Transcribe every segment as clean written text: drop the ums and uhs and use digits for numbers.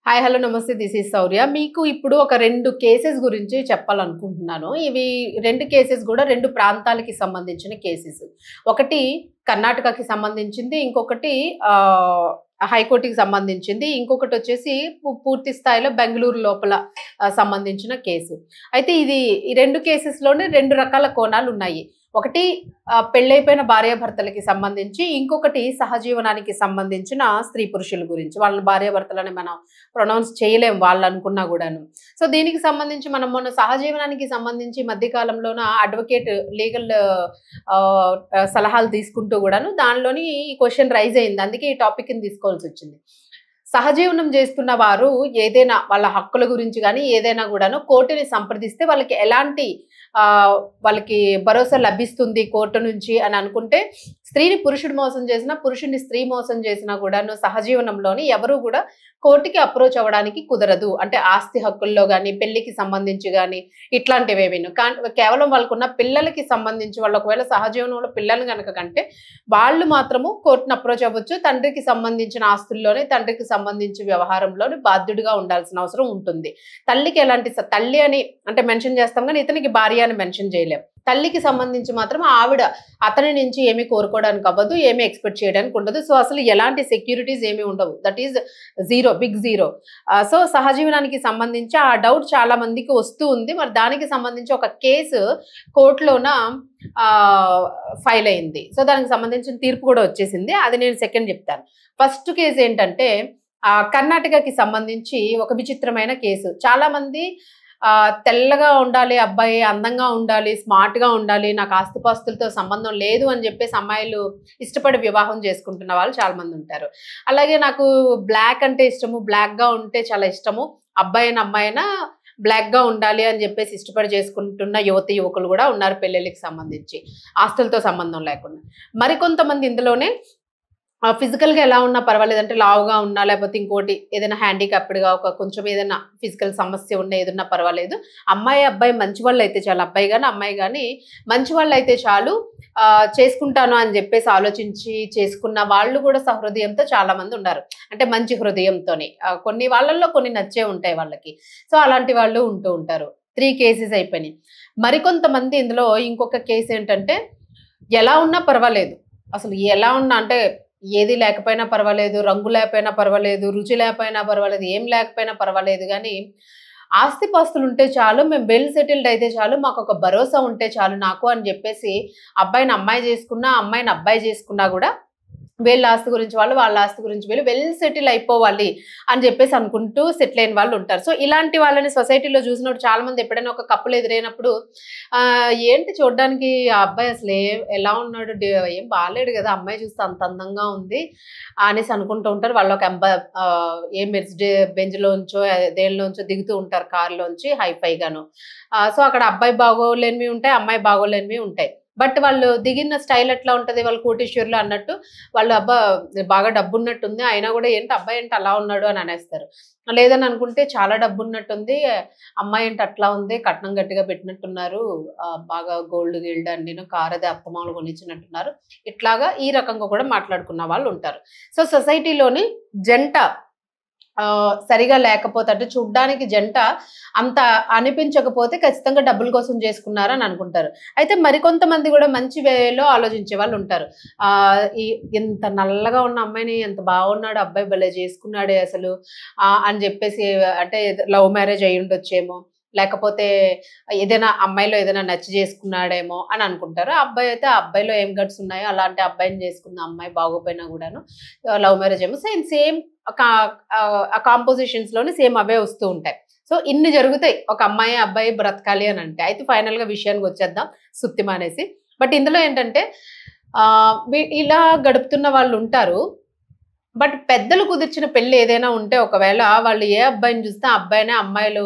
Hi hello నమస్తే this is Sourya. మీకు ఇప్పుడు ఒక 2 కేసెస్ గురించి చెప్పాలనుకుంటున్నాను. ఇవి 2 కేసెస్ గూడా 2 ప్రాంతాలకి సంబంధించిన కేసెస్. ఒకటి కర్ణాటకకి సంబంధించింది. ఇంకొకటి హైకోర్ట్‌కి సంబంధించింది. ఇంకొకటొచ్చేసి పూర్తి స్థాయిలో బెంగుళూరు లోపల సంబంధించిన కేసు. అయితే ఈ 2 కేసెస్‌లోనే 2 రకాల కోణాలున్నాయి. ఒకటి పెళ్ళైపోయిన భార్యాభర్తలకి సంబంధించి, ఇంకొకటి సహజీవనానికి సంబంధించిన స్త్రీ పురుషుల గురించి. వాళ్ళని భార్యాభర్తలని మనం ప్రొనౌన్స్ చేయలేం వాళ్ళనుకున్నా గూడాను. సో, దీనికి సంబంధించి మనం మొన్న సహజీవనానికి సంబంధించి మధ్య కాలంలోన అడ్వకేట్ లీగల్ సలహాలు తీసుకుంటూ గూడాను దానిలోని ఈ క్వెషన్ రైజ్ అయింది. అందుకే ఈ టాపిక్‌ని తీసుకోవాల్సొచ్చింది. సహజీవనం చేస్తున్న వారు ఏదైనా వాళ్ళ హక్కుల గురించి గానీ, ఏదైనా గూడాను కోర్టుని సంప్రదిస్తే వాళ్ళకి ఎలాంటి వాళ్ళకి భరోసా లభిస్తుంది కోర్టు నుంచి అని అనుకుంటే, స్త్రీని పురుషుడు మోసం చేసినా, పురుషుడిని స్త్రీ మోసం చేసినా గూడాను సహజీవనంలోని ఎవరు గూడా కోర్టుకి అప్రోచ్ అవ్వడానికి కుదరదు. అంటే ఆస్తి హక్కుల్లో గానీ, పెళ్లికి సంబంధించి గానీ ఇట్లాంటివేమీను. కేవలం వాళ్ళకున్న పిల్లలకి సంబంధించి వాళ్ళు ఒకవేళ సహజీవనంలో పిల్లల్ని గనక కంటే, వాళ్ళు మాత్రము కోర్టుని అప్రోచ్ అవ్వచ్చు. తండ్రికి సంబంధించిన ఆస్తుల్లోనే, తండ్రికి సంబంధించి వ్యవహారంలోని బాధ్యుడిగా ఉండాల్సిన అవసరం ఉంటుంది. తల్లికి ఎలాంటి తల్లి అని అంటే మెన్షన్ చేస్తాం గానీ, ఇతనికి భార్య అని మెన్షన్ చేయలేం. తల్లికి సంబంధించి మాత్రం ఆవిడ అతని నుంచి ఏమీ కోరుకోవడానికి అవ్వదు, ఏమీ ఎక్స్‌పెక్ట్ చేయడానికి ఉండదు. సో, అసలు ఎలాంటి సెక్యూరిటీస్ ఏమీ ఉండవు. That is zero, big zero. So, సహజీవనానికి సంబంధించి ఆ డౌట్ చాలా మందికి వస్తూ ఉంది. మరి దానికి సంబంధించి ఒక కేసు కోర్టులోన ఫైల్ అయింది. సో, దానికి సంబంధించిన తీర్పు కూడా వచ్చేసింది. అది నేను సెకండ్ చెప్తాను. ఫస్ట్ కేసు ఏంటంటే కర్ణాటకకి సంబంధించి ఒక విచిత్రమైన కేసు. చాలా మంది తెల్లగా ఉండాలి అబ్బాయి, అందంగా ఉండాలి, స్మార్ట్‌గా ఉండాలి, నాకు ఆస్తిపాస్తులతో సంబంధం లేదు అని చెప్పేసి అమ్మాయిలు ఇష్టపడి వివాహం చేసుకుంటున్న వాళ్ళు చాలా మంది ఉంటారు. అలాగే నాకు బ్లాక్ అంటే ఇష్టము, బ్లాక్‌గా ఉంటే చాలా ఇష్టము, అబ్బాయినా అమ్మాయినా బ్లాక్‌గా ఉండాలి అని చెప్పేసి ఇష్టపడి చేసుకుంటున్న యువతి యువకులు కూడా ఉన్నారు పెళ్ళిళ్ళకి సంబంధించి, ఆస్తులతో సంబంధం లేకుండా. మరికొంతమంది ఇందులోనే ఫిజికల్‌గా ఎలా ఉన్నా పర్వాలేదు. అంటే లావుగా ఉన్నా, లేకపోతే ఇంకోటి ఏదైనా హ్యాండిక్యాప్డ్‌గా కొంచెం ఏదైనా ఫిజికల్ సమస్య ఉన్నా ఏదున్నా పర్వాలేదు. అమ్మాయి, అబ్బాయి మంచి వాళ్ళైతే చాలు. అబ్బాయి గాని, అమ్మాయి గాని మంచి వాళ్ళైతే చాలు. చేసుకుంటాను అని చెప్పేసి ఆలోచించి చేసుకున్న వాళ్ళు కూడా సహృదయంతో చాలా మంది ఉన్నారు. అంటే మంచి హృదయంతోని. కొన్ని వాళ్ళల్లో కొన్ని నచ్చే ఉంటాయి వాళ్ళకి. సో, అలాంటి వాళ్ళు ఉంటూ ఉంటారు. 3 కేసెస్ అయిపోయినాయి. మరికొంతమంది ఇందులో ఇంకొక కేసు ఏంటంటే, ఎలా ఉన్నా పర్వాలేదు. అసలు ఎలా ఉన్నా అంటే ఏది లేకపోయినా పర్వాలేదు, రంగు లేకపోయినా పర్వాలేదు, రుచి లేకపోయినా పర్వాలేదు, ఏం లేకపోయినా పర్వాలేదు గానీ, ఆస్తిపాస్తులుంటే చాలు, మేము వెల్ సెటిల్డ్ అయితే చాలు, మాకొక భరోసా ఉంటే చాలు నాకు అని జెప్పేసి అబ్బాయిని అమ్మాయి చేసుకున్నా, అమ్మాయిని అబ్బాయి చేసుకున్నా గూడా వీళ్ళ ఆస్తి గురించి వాళ్ళు, వాళ్ళ ఆస్తి గురించి వీళ్ళు వెల్ సెటిల్ అయిపోవాలి అని చెప్పేసి అనుకుంటూ సెటిల్ అయిన వాళ్ళు ఉంటారు. సో, ఇలాంటి వాళ్ళని సొసైటీలో చూసినప్పుడు చాలా మంది ఎప్పుడైనా ఒక కపుల్ ఎదురైనప్పుడు ఏంటి చూడ్డానికి ఆ అబ్బాయి అసలు ఎలా ఉన్నాడు, ఏం బాలేడు కదా, అమ్మాయి చూస్తే అంత అందంగా ఉంది అనేసి అనుకుంటూ ఉంటారు. వాళ్ళు ఒక ఏ మెర్సిడీ బెంజ్‌లోంచో దేనిలోంచో దిగుతూ ఉంటారు కార్‌లోంచి హైఫైగాను. సో, అక్కడ అబ్బాయి బాగోలేనివి ఉంటాయి, అమ్మాయి బాగోలేనివి ఉంటాయి. బట్ వాళ్ళు దిగిన స్టైల్ ఎట్లా ఉంటది, వాళ్ళు కోటీశ్వరులు అన్నట్టు వాళ్ళు బాగా డబ్బున్నట్టుంది, అయినా గూడా ఏంటి అబ్బాయి ఏంటి అలా ఉన్నాడు అని అనేస్తారు. లేదని అనుకుంటే చాలా డబ్బున్నట్టుంది, అమ్మాయి ఏంటి అట్లా ఉంది, కట్నం గట్టిగా పెట్టినట్టున్నారు, బాగా గోల్డ్ గిల్డ్ అన్నీను కారది అత్తమామలు కొనిచ్చినట్టున్నారు. ఇట్లాగా ఈ రకంగా కూడా మాట్లాడుకున్న వాళ్ళు ఉంటారు. సో, సొసైటీలోని జంట సరిగా లేకపోతే అంటే చూడ్డానికి జంట అంత అనిపించకపోతే ఖచ్చితంగా డబ్బుల కోసం చేసుకున్నారని అనుకుంటారు. అయితే మరికొంతమంది గూడా మంచి వేలో ఆలోచించే వాళ్ళుంటారు. ఇంత నల్లగా ఉన్న అమ్మాయిని ఎంత బాగున్నాడు అబ్బాయి, భలే చేసుకున్నాడే అసలు అని జెప్పేసి, అంటే లవ్ మ్యారేజ్ అయ్యుండొచ్చేమో, లేకపోతే ఏదైనా అమ్మాయిలో ఏదైనా నచ్చి చేసుకున్నాడేమో అని అనుకుంటారు. ఆ అబ్బాయి అయితే ఆ అబ్బాయిలో ఏం గట్స్ ఉన్నాయో అలాంటి అబ్బాయిని చేసుకున్న అమ్మాయి బాగోపోయినా గూడాను లవ్ మ్యారేజ్ ఏమో సేమ్ ఆ కాంపోజిషన్స్‌లోని సేమ్ అవే వస్తూ ఉంటాయి. సో, ఇన్ని జరుగుతాయి ఒక అమ్మాయి, అబ్బాయి బ్రతకాలి అని అంటే. అయితే ఫైనల్‌గా విషయానికొచ్చేద్దాం సుత్తి మానేసి. బట్ ఇందులో ఏంటంటే ఇలా గడుపుతున్న వాళ్ళుంటారు. బట్ పెద్దలు కుదిర్చిన పెళ్లి ఏదైనా ఉంటే ఒకవేళ వాళ్ళు ఏ అబ్బాయిని చూస్తే ఆ అబ్బాయినే అమ్మాయిలు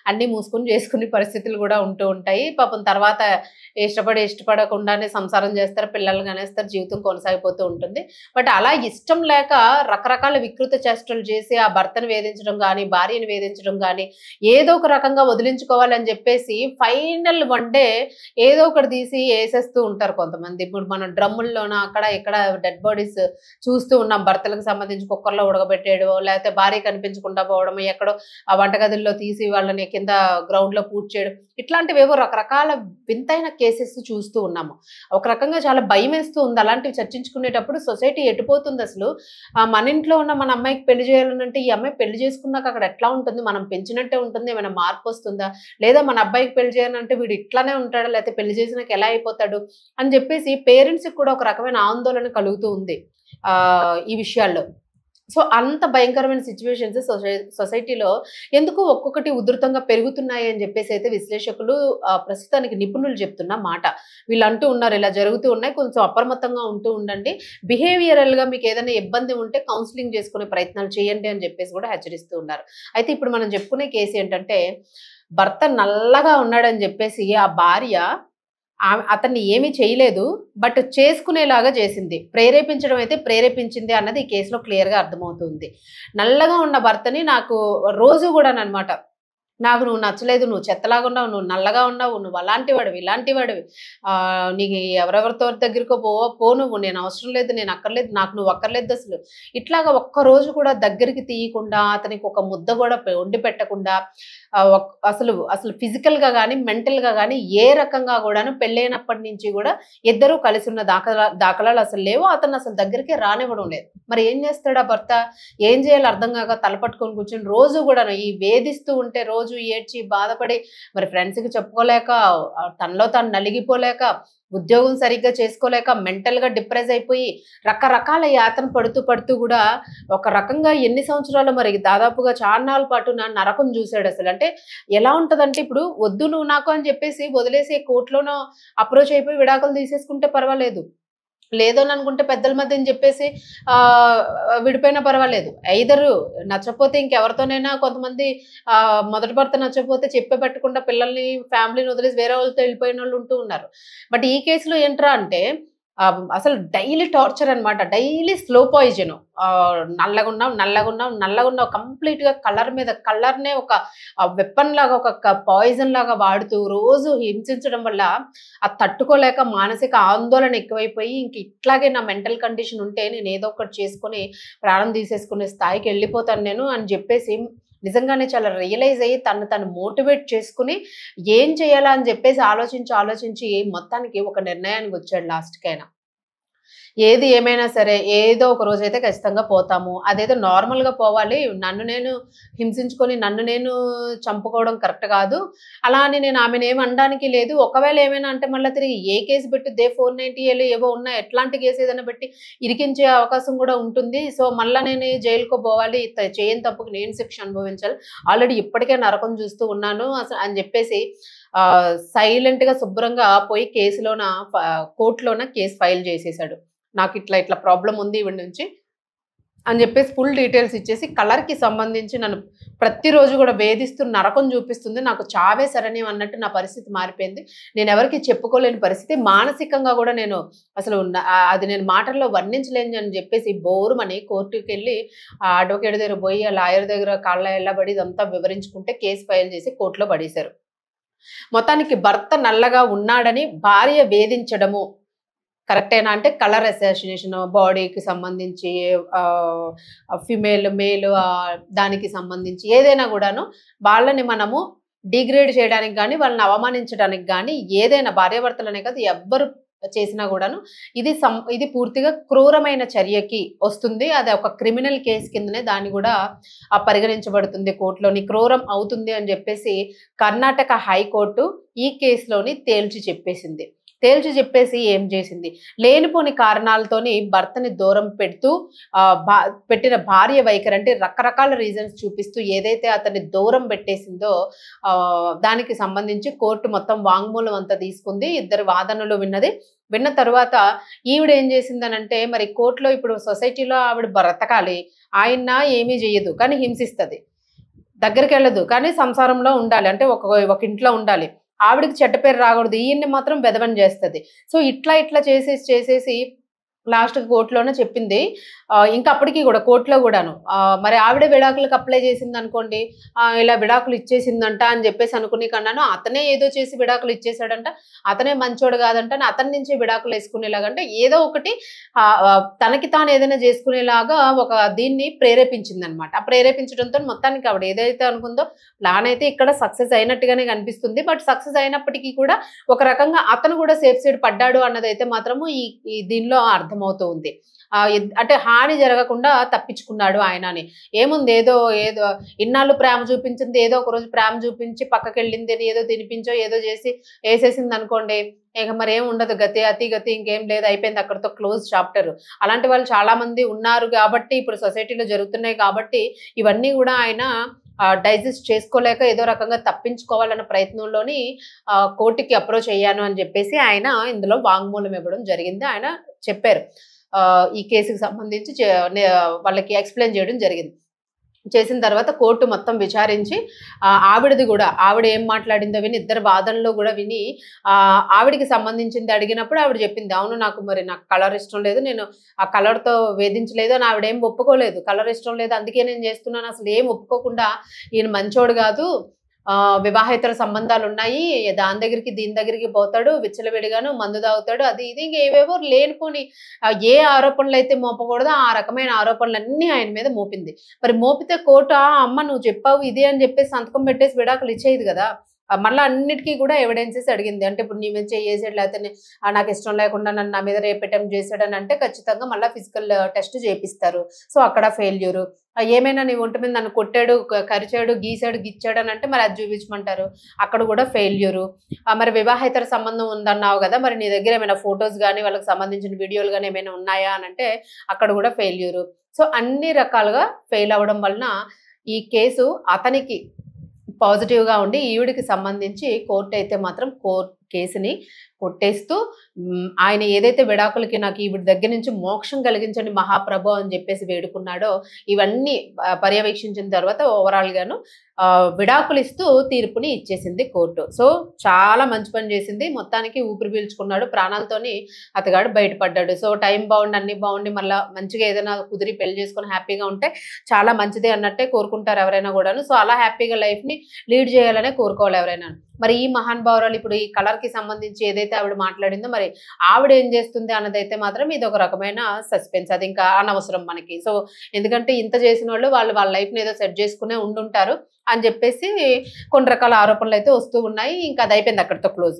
అన్నీ మూసుకొని చేసుకునే పరిస్థితులు గూడా ఉంటూ ఉంటాయి. పాపం తర్వాత ఇష్టపడకుండానే సంసారం చేస్తారు, పిల్లల్ని కనేస్తారు, జీవితం కొనసాగిపోతూ ఉంటుంది. బట్ అలా ఇష్టం లేక రకరకాల వికృత చేష్టలు చేసి ఆ భర్తను వేధించడం గానీ, భార్యను వేధించడం గానీ, ఏదో ఒక రకంగా వదిలించుకోవాలని జెప్పేసి ఫైనల్ వన్ డే ఏదో ఒకటి తీసి ఏసేస్తూ ఉంటారు కొంతమంది. ఇప్పుడు మనం డ్రమ్ముల్లోన అక్కడ ఇక్కడ డెడ్ బాడీస్ చూస్తూ ఉన్నాం. భర్తలకు సంబంధించి సంబంధించి కుక్కర్లో ఉడకబెట్టేయడం, లేకపోతే భార్య కనిపించకుండా పోవడం, ఎక్కడో ఆ వంటగదుల్లో తీసి వాళ్ళని కింద గ్రౌండ్‌లో పూడ్చేయడం. ఇట్లాంటివేవో రకరకాల వింతైన కేసెస్ చూస్తూ ఉన్నాము. ఒక రకంగా చాలా భయమేస్తూ ఉంది. అలాంటివి చర్చించుకునేటప్పుడు సొసైటీ ఎటుపోతుందసలు? మన ఇంట్లో ఉన్న మన అమ్మాయికి పెళ్లి చేయాలనంటే, ఈ అమ్మాయి పెళ్లి చేసుకున్నాక అక్కడ ఎట్లా ఉంటుంది? మనం పెంచినట్టే ఉంటుంది. ఏమైనా మార్పొస్తుందా? లేదా మన అబ్బాయికి పెళ్లి చేయాలంటే వీడు ఇట్లానే ఉంటాడా? లేకపోతే పెళ్లి చేసినాక ఎలా అయిపోతాడు? అని చెప్పేసి పేరెంట్స్‌కి కూడా ఒక రకమైన ఆందోళన కలుగుతూ ఉంది. ఈ విషయాల్లో. సో, అంత భయంకరమైన సిట్యుయేషన్స్ సొసైటీలో ఎందుకు ఒక్కొక్కటి ఉధృతంగా పెరుగుతున్నాయి అని చెప్పేసైతే విశ్లేషకులు ప్రస్తుతానికి నిపుణులు చెప్తున్న మాట. వీళ్ళంటూ ఉన్నారు, ఇలా జరుగుతూ ఉన్నాయి. కొంచెం అప్రమత్తంగా ఉంటూ ఉండండి. బిహేవియరల్‌గా మీకేదైనా ఇబ్బంది ఉంటే కౌన్సెలింగ్ చేసుకునే ప్రయత్నాలు చేయండి అని చెప్పేసి కూడా హెచ్చరిస్తూ ఉన్నారు. అయితే ఇప్పుడు మనం చెప్పుకునే కేసు ఏంటంటే, భర్త నల్లగా ఉన్నాడని చెప్పేసి ఆ భార్య అతన్ని ఏమీ చేయలేదు. బట్ చేసుకునేలాగా చేసింది. ప్రేరేపించడం అయితే ప్రేరేపించింది అన్నది ఈ కేసులో క్లియర్‌గా అర్థమవుతుంది. నల్లగా ఉన్న భర్తని నాకు రోజు గూడాననమాట. నాకు నువ్వు నచ్చలేదు. నువ్వు చెత్తలాగున్నావు. నువ్వు నల్లగా ఉన్నావు. నువ్వు అలాంటి వాడివి, ఇలాంటి వాడివి. నీకు ఎవరెవరితో దగ్గరికో పో నువ్వు. నేను అవసరం లేదు. నేను అక్కర్లేదు. నాకు నువ్వు అక్కర్లేదసలు. ఇట్లాగా ఒక్కరోజు కూడా దగ్గరికి తీయకుండా, అతనికి ఒక ముద్ద గూడా వండి పెట్టకుండా, అసలు ఫిజికల్‌గా గాని, మెంటల్‌గా గాని ఏ రకంగా గూడాను పెళ్ళైనప్పటి నుంచి గూడా ఇద్దరూ కలిసున్న దాఖలాలు అసలు లేవు. అతను అసలు దగ్గరికే రానివ్వడం లేదు. మరి ఏం చేస్తాడు ఆ భర్త? ఏం చేయాలో అర్థం గాక తలపట్టుకొని కూర్చొని రోజు గూడాను ఈ వేధిస్తూ ఉంటే రోజు ఏడ్చి బాధపడి మరి ఫ్రెండ్స్‌కి చెప్పుకోలేక, తనలో తాను నలిగిపోలేక, ఉద్యోగం సరిగ్గా చేసుకోలేక, మెంటల్‌గా డిప్రెస్ అయిపోయి రకరకాల యాతన పడుతూ గూడా ఒక రకంగా ఎన్ని సంవత్సరాలు మరి దాదాపుగా చాన్నాళ్ళ పాటు నరకం చూసాడసలు. అంటే ఎలా ఉంటదంటే ఇప్పుడు వద్దు నువ్వు నాకు అని చెప్పేసి వదిలేసి కోర్ట్‌లోనో అప్రోచ్ అయిపోయి విడాకులు తీసేసుకుంటే పర్వాలేదు. లేదననుకుంటే పెద్దల మధ్య అని చెప్పేసి విడిపోయినా పర్వాలేదు. ఐదర్ నచ్చకపోతే ఇంకెవరితోనైనా కొంతమంది మొదటి భర్త నచ్చకపోతే చెప్పే పెట్టకుండా పిల్లల్ని, ఫ్యామిలీని వదిలేసి వేరే వాళ్ళతో ఎళ్ళిపోయినోళ్ళు ఉంటూ ఉన్నారు. బట్ ఈ కేసులో ఏంట్రా అంటే అసలు డైలీ టార్చర్ అనమాట. Daily slow poison. నల్లగున్నావు కంప్లీట్‌గా కలర్ మీద కలర్‌నే ఒక వెపన్ లాగా ఒక పాయిజన్ లాగా వాడుతూ రోజు హింసించడం వల్ల అది తట్టుకోలేక మానసిక ఆందోళన ఎక్కువైపోయి ఇంక ఇట్లాగే నా మెంటల్ కండిషన్ ఉంటే నేను ఏదో ఒకటి చేసుకొని ప్రాణం తీసేసుకునే స్థాయికి వెళ్ళిపోతాను నేను అని చెప్పేసి నిజంగానే చాలా రియలైజ్ అయ్యి తను మోటివేట్ చేసుకుని ఏం చేయాలా అని చెప్పేసి ఆలోచించి మొత్తానికి ఒక నిర్ణయానికి వచ్చాడు లాస్ట్‌కైనా. ఏది ఏమైనా సరే ఏదో ఒక రోజైతే ఖచ్చితంగా పోతాము. అదేదో నార్మల్‌గా పోవాలి. నన్ను నేను హింసించుకొని, నన్ను నేను చంపుకోవడం కరెక్ట్ కాదు. అలా అని నేను ఆమెనేమి అనడానికి లేదు. ఒకవేళ ఏమైనా అంటే మళ్ళా తిరిగి ఏ కేసు పెట్టుద్దే 490 ఏవో ఉన్నాయి. ఎట్లాంటి కేసు ఏదైనా పెట్టి ఇరికించే అవకాశం కూడా ఉంటుంది. సో, మళ్ళా నేను జైలుకో పోవాలి. చేయని తప్పుకి నేను శిక్ష అనుభవించాలి. ఆల్రెడీ ఇప్పటికే నరకం చూస్తూ ఉన్నాను అని చెప్పేసి సైలెంట్‌గా శుభ్రంగా పోయి కోర్ట్‌లోన కేస్ ఫైల్ చేసేసాడు. నాకు ఇట్లా ప్రాబ్లమ్ ఉంది ఈవిడ నుంచి అని చెప్పేసి ఫుల్ డీటెయిల్స్ ఇచ్చేసి కలర్‌కి సంబంధించి నన్ను ప్రతిరోజు కూడా వేధిస్తూ నరకం చూపిస్తుంది. నాకు చావే శరణ్యం అన్నట్టు నా పరిస్థితి మారిపోయింది. నేను ఎవరికీ చెప్పుకోలేని పరిస్థితి. మానసికంగా కూడా నేను అసలు అది నేను మాటల్లో వర్ణించలేను అని చెప్పేసి బోరుమని కోర్టుకెళ్ళి ఆ అడ్వకేట్ దగ్గర పోయి, ఆ లాయర్ దగ్గర కాళ్ళ ఎళ్ళబడి ఇదంతా వివరించుకుంటే కేస్ ఫైల్ చేసి కోర్ట్‌లో పడేశారు. మొత్తానికి భర్త నల్లగా ఉన్నాడని భార్య వేధించడము కరెక్టేనా అంటే కలర్ అసాసినేషన్ బాడీకి సంబంధించి మేల్ దానికి సంబంధించి ఏదైనా కూడాను వాళ్ళని మనము డిగ్రేడ్ చేయడానికి గాని, వాళ్ళని అవమానించడానికి గాని ఏదైనా భార్యాభర్తలనే కాదు ఎవ్వరు చేసినా కూడాను ఇది పూర్తిగా క్రూరమైన చర్యకి వస్తుంది. అది ఒక క్రిమినల్ కేసు కిందనే దాన్ని కూడా పరిగణించబడుతుంది కోర్టులోని. క్రూరం అవుతుంది అని చెప్పేసి కర్ణాటక హైకోర్టు ఈ కేసులోని తేల్చి చెప్పేసి ఏం చేసింది, లేనిపోని కారణాలతోని భర్తని దూరం పెడుతూ పెట్టిన భార్య వైఖరి అంటే రకరకాల రీజన్స్ చూపిస్తూ ఏదైతే అతన్ని దూరం పెట్టేసిందో దానికి సంబంధించి కోర్టు మొత్తం వాంగ్మూలం అంతా తీసుకుంది. ఇద్దరు వాదనలు విన్న తర్వాత ఈవిడ ఏం చేసిందనంటే మరి కోర్టులో ఇప్పుడు సొసైటీలో ఆవిడ బ్రతకాలి, ఆయన ఏమీ చేయదు కానీ హింసిస్తుంది, దగ్గరికి వెళ్ళదు కానీ సంసారంలో ఉండాలి, అంటే ఒక ఇంట్లో ఉండాలి, ఆవిడకి చెడ్డ పేరు రాకూడదు, ఈయన్ని మాత్రం బెదవని చేస్తుంది. సో ఇట్లా చేసేసి లాస్ట్‌కి కోర్ట్‌లోనే చెప్పింది. ఇంకా అప్పటికి గూడా కోర్ట్‌లో గూడాను. మరి ఆవిడే విడాకులకు అప్లై చేసిందనుకోండి, ఇలా విడాకులు ఇచ్చేసిందంట అని జెప్పేసి అనుకునే కన్నాను, అతనే ఏదో చేసి విడాకులు ఇచ్చేసాడంట, అతనే మంచోడు గాదంట అని అతని నుంచి విడాకులేసుకునేలాగా అంటే ఏదో ఒకటి తనకి తాను ఏదైనా జేసుకునేలాగా ఒక దీన్ని ప్రేరేపించిందనమాట. ఆ ప్రేరేపించడంతో మొత్తానికి ఆవిడ ఏదైతే అనుకుందో ప్లాన్ అయితే ఇక్కడ సక్సెస్ అయినట్టుగానే కనిపిస్తుంది. బట్ సక్సెస్ అయినప్పటికీ కూడా ఒక రకంగా అతను గూడా సేఫ్ సైడ్ పడ్డాడు అన్నదైతే మాత్రము ఈ ఈ దీనిలో అర్థమవుతూ ఉంది. అంటే హాని జరగకుండా తప్పించుకున్నాడు ఆయన అని. ఏముంది ఏదో ఏదో ఇన్నాళ్ళు ప్రేమ చూపించింది ఏదో ఒకరోజు ప్రేమ చూపించి పక్కకెళ్ళింది ఏదో తినిపించో ఏదో చేసి ఏసేసిందనుకోండి, ఇక మరేం ఉండదు. గతి, అతి గతి ఇంకేం లేదు. అయిపోయింది అక్కడితో క్లోజ్ చాప్టర్. అలాంటి వాళ్ళు చాలా మంది ఉన్నారు గాబట్టి, ఇప్పుడు సొసైటీలో జరుగుతున్నాయి కాబట్టి, ఇవన్నీ గూడా ఆయన డైజెస్ట్ చేసుకోలేక ఏదో రకంగా తప్పించుకోవాలన్న ప్రయత్నంలోని కోర్ట్‌కి అప్రోచ్ అయ్యాను అని జెప్పేసి ఆయన ఇందులో వాంగ్మూలం ఇవ్వడం జరిగింది. ఆయన చెప్పారు. ఈ కేసుకి సంబంధించి వాళ్ళకి ఎక్స్‌ప్లెయిన్ జేయడం జరిగింది. చేసిన తర్వాత కోర్టు మొత్తం విచారించి ఆవిడది గూడా ఆవిడ ఏం మాట్లాడిందో విని ఇద్దరి వాదనలు గూడా విని ఆవిడకి సంబంధించింది అడిగినప్పుడు ఆవిడ చెప్పింది. అవును నాకు కలర్ ఇష్టం లేదు. నేను ఆ కలర్‌తో వేధించలేదు అని ఆవిడేం ఒప్పుకోలేదు. కలర్ ఇష్టం లేదు అందుకే నేను చేస్తున్నాను అసలు ఏం ఒప్పుకోకుండా ఈయన మంచోడు గాదు. వివాహేతర సంబంధాలున్నాయి. దాని దగ్గరికి దీని దగ్గరికి పోతాడు. విచ్చలవిడిగాను మందు తాగుతాడు. అది ఇది ఇంక ఏవేవో లేనిపోని ఏ ఆరోపణలైతే మోపకూడదో ఆ రకమైన ఆరోపణలన్నీ ఆయన మీద మోపింది. మరి మోపితే కోర్టు అమ్మ నువ్వు చెప్పావు ఇది అని చెప్పేసి సంతకం పెట్టేసి విడాకులు ఇచ్చేయదు గదా! మళ్ళా అన్నిటికి కూడా ఎవిడెన్సెస్ అడిగింది. అంటే ఇప్పుడు నీ మీద చెయ్యేసాడు లేకపోతే నాకిష్టం లేకుండా నన్ను నా మీద రేప్ అటెంప్ట్ చేశాడనంటే ఖచ్చితంగా మళ్ళా ఫిజికల్ టెస్ట్ చేపిస్తారు. సో, అక్కడ ఫెయిల్యూరు. ఏమైనా నీ ఒంటి మీద నన్ను కొట్టాడు, కరిచాడు, గీసాడు, గిచ్చాడనంటే మరి అది చూపించమంటారు. అక్కడ కూడా ఫెయిల్యూరు. మరి వివాహేతర సంబంధం ఉందన్నావు గదా! మరి నీ దగ్గర ఏమైనా ఫోటోస్ గాని, వాళ్ళకి సంబంధించిన వీడియోలు గాని ఏమైనా ఉన్నాయా అనంటే అక్కడ కూడా ఫెయిల్యూరు. సో, అన్ని రకాలుగా ఫెయిల్ అవ్వడం వలన ఈ కేసు అతనికి పాజిటివ్‌గా ఉండి ఈవిడకి సంబంధించి కోర్టయితే మాత్రం కేసుని కొట్టేస్తూ ఆయన ఏదైతే విడాకులకి నాకు ఈవిడ దగ్గర నుంచి మోక్షం కలిగించండి మహాప్రభు అని చెప్పేసి వేడుకున్నాడో, ఇవన్నీ పర్యవేక్షించిన తర్వాత ఓవరాల్‌గాను విడాకులిస్తూ తీర్పుని ఇచ్చేసింది కోర్టు. సో, చాలా మంచి పని చేసింది. మొత్తానికి ఊపిరి పీల్చుకున్నాడు. ప్రాణాలతోని అతగాడు బయటపడ్డాడు. సో, టైం బావుండి, అన్నీ బావుండి మళ్ళా మంచిగా ఏదైనా కుదిరి పెళ్లి చేసుకొని హ్యాపీగా ఉంటే చాలా మంచిదే అన్నట్టే కోరుకుంటారు ఎవరైనా గూడాను. సో, అలా హ్యాపీగా లైఫ్‌ని లీడ్ చేయాలనే కోరుకోవాలి ఎవరైనాను. మరి ఈ మహానుభావురాలు ఇప్పుడు ఈ కలర్‌కి సంబంధించి ఏదైతే ఆవిడ మాట్లాడిందో మరి ఆవిడ ఏం చేస్తుంది అన్నదైతే మాత్రం ఇదొక రకమైన సస్పెన్స్. అది ఇంకా అనవసరం మనకి. సో, ఎందుకంటే ఇంత చేసినోళ్ళు వాళ్ళు వాళ్ళ లైఫ్‌ని ఏదో సెట్ చేసుకునే ఉండుంటారు అని చెప్పేసి కొన్ని రకాల ఆరోపణలైతే వస్తూ ఉన్నాయి. ఇంకా అదయిపోయింది అక్కడితో క్లోజ్.